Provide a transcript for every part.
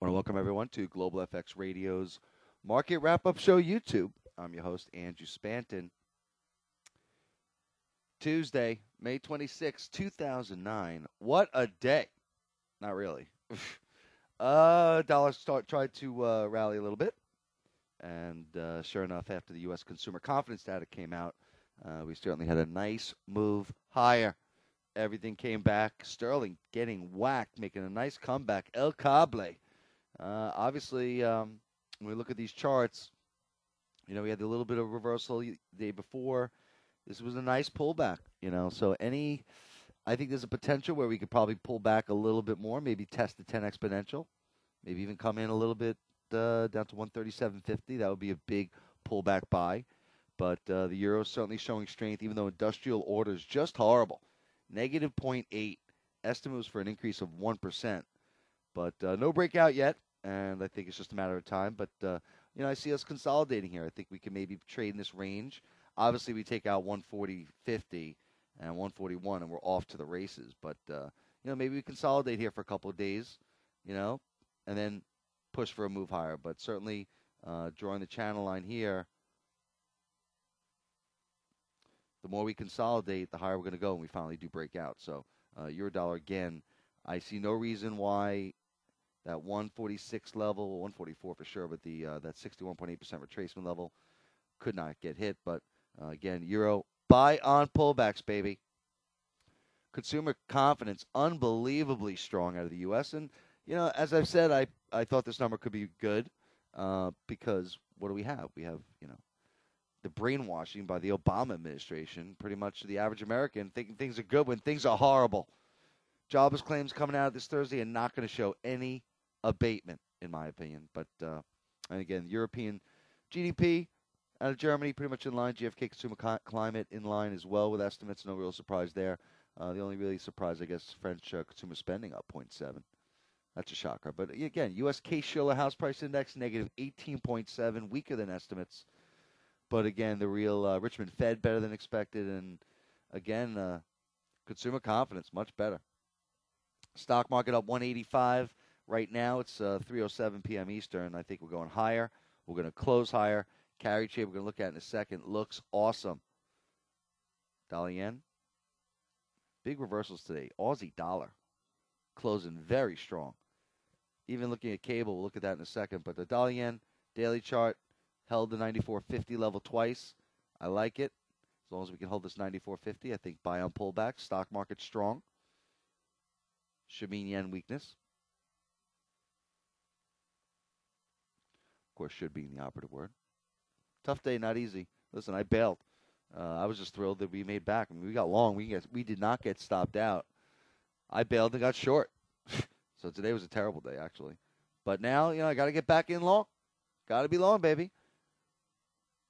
want to welcome everyone to Global FX Radio's Market Wrap-Up Show YouTube. I'm your host, Andrew Spanton. Tuesday, May 26, 2009. What a day. Not really. Dollar tried to rally a little bit. And sure enough, after the U.S. consumer confidence data came out, we certainly had a nice move higher. Everything came back. Sterling getting whacked, making a nice comeback. El Cable. Obviously, when we look at these charts, we had a little bit of reversal the day before. This was a nice pullback, So I think there's a potential where we could probably pull back a little bit more, maybe test the 10 exponential, maybe even come in a little bit down to 137.50. That would be a big pullback buy. But the euro is certainly showing strength, even though industrial orders just horrible. Negative 0.8. Estimate was for an increase of 1%. But no breakout yet, and I think it's just a matter of time. But, I see us consolidating here. I think we can maybe trade in this range. Obviously, we take out 140.50 and 141, and we're off to the races. But, maybe we consolidate here for a couple of days, and then push for a move higher. But certainly drawing the channel line here, the more we consolidate, the higher we're going to go, and we finally do break out. So euro dollar again, I see no reason why that 146 level, 144 for sure, but that 61.8% retracement level could not get hit. But again, euro buy on pullbacks, baby. Consumer confidence unbelievably strong out of the U.S. And as I've said, I thought this number could be good because what do we have? We have the brainwashing by the Obama administration, pretty much the average American thinking things are good when things are horrible. Jobless claims coming out this Thursday are not going to show any abatement, in my opinion. But, and again, European GDP out of Germany pretty much in line. GfK consumer climate in line as well with estimates. No real surprise there. The only really surprise, I guess, French consumer spending up 0.7. That's a shocker. But, again, U.S. Case-Shiller House Price Index, negative 18.7, weaker than estimates. But, again, the real Richmond Fed better than expected. And, again, consumer confidence much better. Stock market up 185. Right now it's 3:07 p.m. Eastern. I think we're going higher. We're going to close higher. Carry trade we're going to look at in a second. Looks awesome. Dollar yen. Big reversals today. Aussie dollar closing very strong. Even looking at cable, we'll look at that in a second. But the dollar yen daily chart held the 94.50 level twice. I like it. As long as we can hold this 94.50, I think buy on pullback. Stock market strong. Should mean yen weakness. Of course, should being the operative word. Tough day, not easy. Listen, I bailed. I was just thrilled that we made back. I mean, we got long. We did not get stopped out. I bailed and got short. So today was a terrible day, actually. But now, I got to get back in long. Got to be long, baby.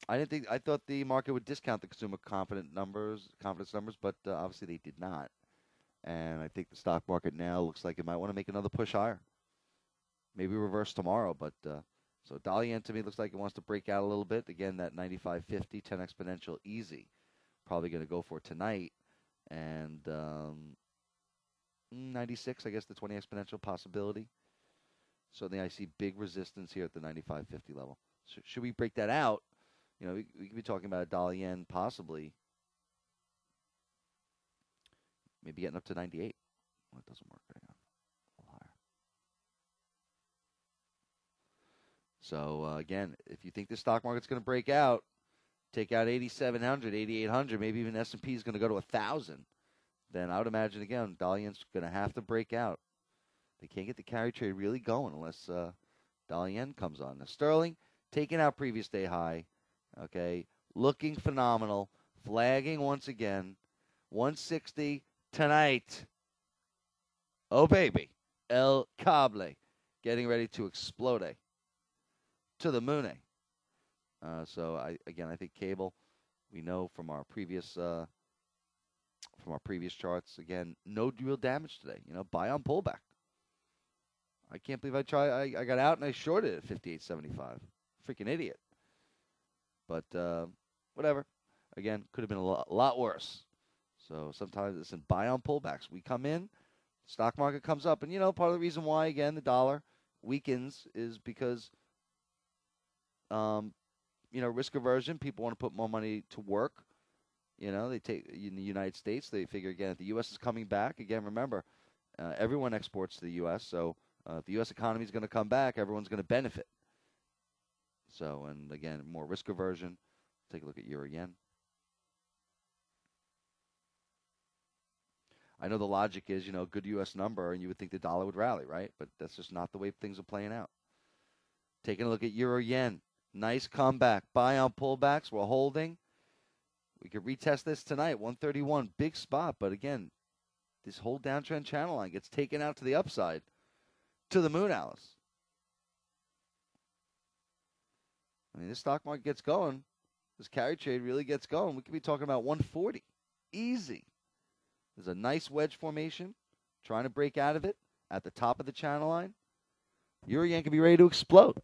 I thought the market would discount the consumer confidence numbers, but obviously they did not. And I think the stock market now looks like it might want to make another push higher. Maybe reverse tomorrow, but so dollar yen to me looks like it wants to break out a little bit. Again, that 95.50, 10 exponential easy. Probably going to go for tonight. And 96, I guess the 20 exponential possibility. Certainly I see big resistance here at the 95.50 level. So should we break that out, we could be talking about a dollar yen possibly maybe getting up to 98. Well, it doesn't work right now. A little higher. So, again, if you think the stock market's going to break out, take out 8,700, 8,800, maybe even S&P is going to go to 1,000, then I would imagine, again, dollar yen's going to have to break out. They can't get the carry trade really going unless dollar yen comes on. Now, sterling, taking out previous day high, okay, looking phenomenal, flagging once again, 160 tonight. Oh, baby. El Cable. Getting ready to explode to the moon. So, I think cable, we know from our previous charts, again, no real damage today. Buy on pullback. I can't believe I got out and I shorted at 58.75. Freaking idiot. But whatever. Again, could have been a lot worse. So sometimes it's in buy on pullbacks. We come in, stock market comes up, and part of the reason why, again, the dollar weakens is because, risk aversion. People want to put more money to work. They take in the United States. They figure again if the U.S. is coming back again. Remember, everyone exports to the U.S. So if the U.S. economy is going to come back, everyone's going to benefit. So and again, more risk aversion. Take a look at euro yen. I know the logic is, good U.S. number, and you would think the dollar would rally, right? But that's just not the way things are playing out. Taking a look at euro yen. Nice comeback. Buy on pullbacks. We're holding. We could retest this tonight, 131. Big spot. But again, this whole downtrend channel line gets taken out to the upside. To the moon, Alice. I mean, this stock market gets going. This carry trade really gets going. We could be talking about 140. Easy. There's a nice wedge formation. Trying to break out of it at the top of the channel line. Euro yen could be ready to explode.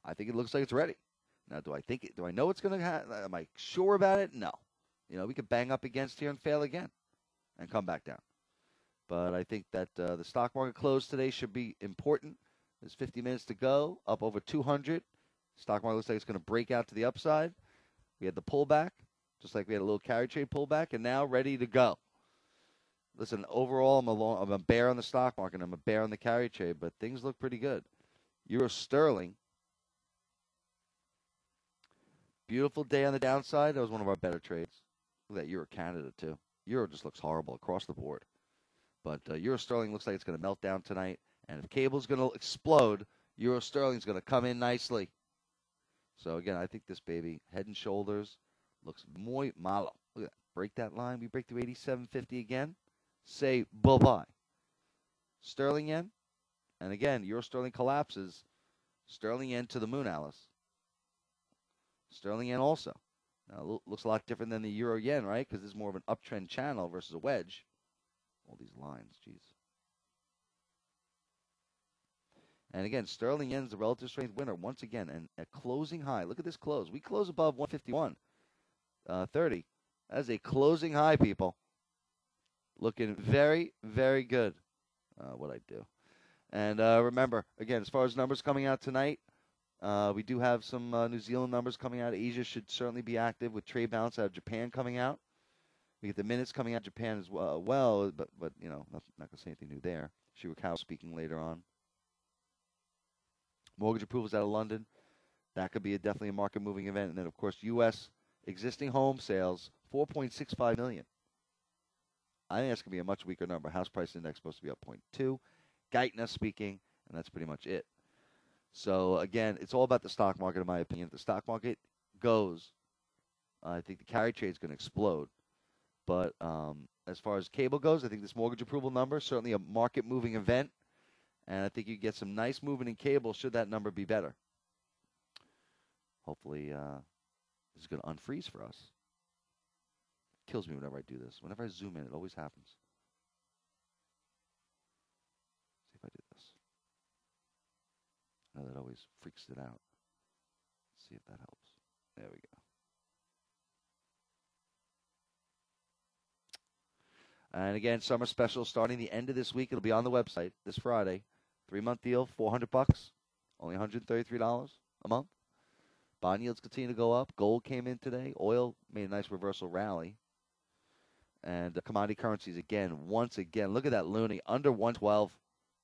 I think it looks like it's ready. Now, do I know it's going to happen? Am I sure about it? No. We could bang up against here and fail again and come back down. But I think that the stock market close today should be important. There's 50 minutes to go, up over 200. Stock market looks like it's going to break out to the upside. We had the pullback, just like we had a little carry trade pullback, and now ready to go. Listen, overall, I'm a bear on the stock market. I'm a bear on the carry trade, but things look pretty good. Euro sterling. Beautiful day on the downside. That was one of our better trades. Look at that Euro Canada, too. Euro just looks horrible across the board. But Euro sterling looks like it's going to melt down tonight. And if cable's going to explode, Euro sterling's going to come in nicely. So, again, I think this baby, head and shoulders, looks muy malo. Look at that. Break that line. We break through 87.50 again. Say bye-bye. Sterling yen. And, again, Euro sterling collapses. Sterling yen to the moon, Alice. Sterling yen also. Now, looks a lot different than the euro yen, right? Because this is more of an uptrend channel versus a wedge. All these lines, jeez. And again, sterling yen is the relative strength winner once again. And a closing high. Look at this close. We close above 151.30. That is a closing high, people. Looking very, very good. What I do. And remember, again, as far as numbers coming out tonight, we do have some New Zealand numbers coming out. Asia should certainly be active with trade balance out of Japan coming out. We get the minutes coming out of Japan as well, but not going to say anything new there. Shirakawa speaking later on. Mortgage approvals out of London. That could be definitely a market-moving event. And then, of course, U.S. existing home sales, 4.65 million. I think that's going to be a much weaker number. House price index supposed to be up 0.2. Geithner speaking, and that's pretty much it. So, again, it's all about the stock market, in my opinion. If the stock market goes, I think the carry trade is going to explode. But as far as cable goes, I think this mortgage approval number is certainly a market-moving event. And I think you get some nice movement in cable should that number be better. Hopefully, this is going to unfreeze for us. It kills me whenever I do this. Whenever I zoom in, it always happens. See if I do this. I know that always freaks it out. Let's see if that helps. There we go. And again, summer special starting the end of this week. It'll be on the website this Friday. 3-month deal, $400, only $133 a month. Bond yields continue to go up. Gold came in today. Oil made a nice reversal rally. And commodity currencies again, once again. Look at that loonie, under 112.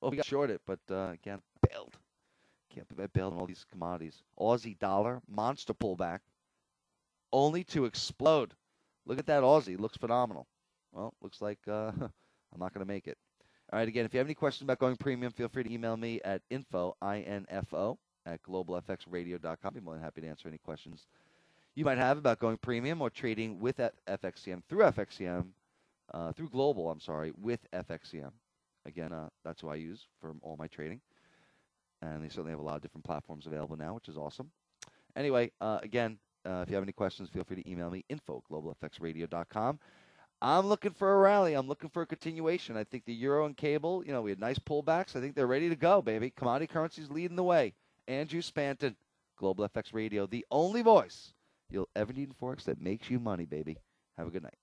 Oh, we got shorted, but again, bailed. Can't believe I bailed on all these commodities. Aussie dollar, monster pullback, only to explode. Look at that Aussie. Looks phenomenal. Well, looks like I'm not going to make it. All right, again, if you have any questions about going premium, feel free to email me at info, I-N-F-O, at globalfxradio.com. I'll be more than happy to answer any questions you might have about going premium or trading with FXCM, through Global, with FXCM. Again, that's who I use for all my trading. And they certainly have a lot of different platforms available now, which is awesome. Anyway, again, if you have any questions, feel free to email me, info, globalfxradio.com. I'm looking for a rally. I'm looking for a continuation. I think the euro and cable, we had nice pullbacks. I think they're ready to go, baby. Commodity currencies leading the way. Andrew Spanton, Global FX Radio, the only voice you'll ever need in Forex that makes you money, baby. Have a good night.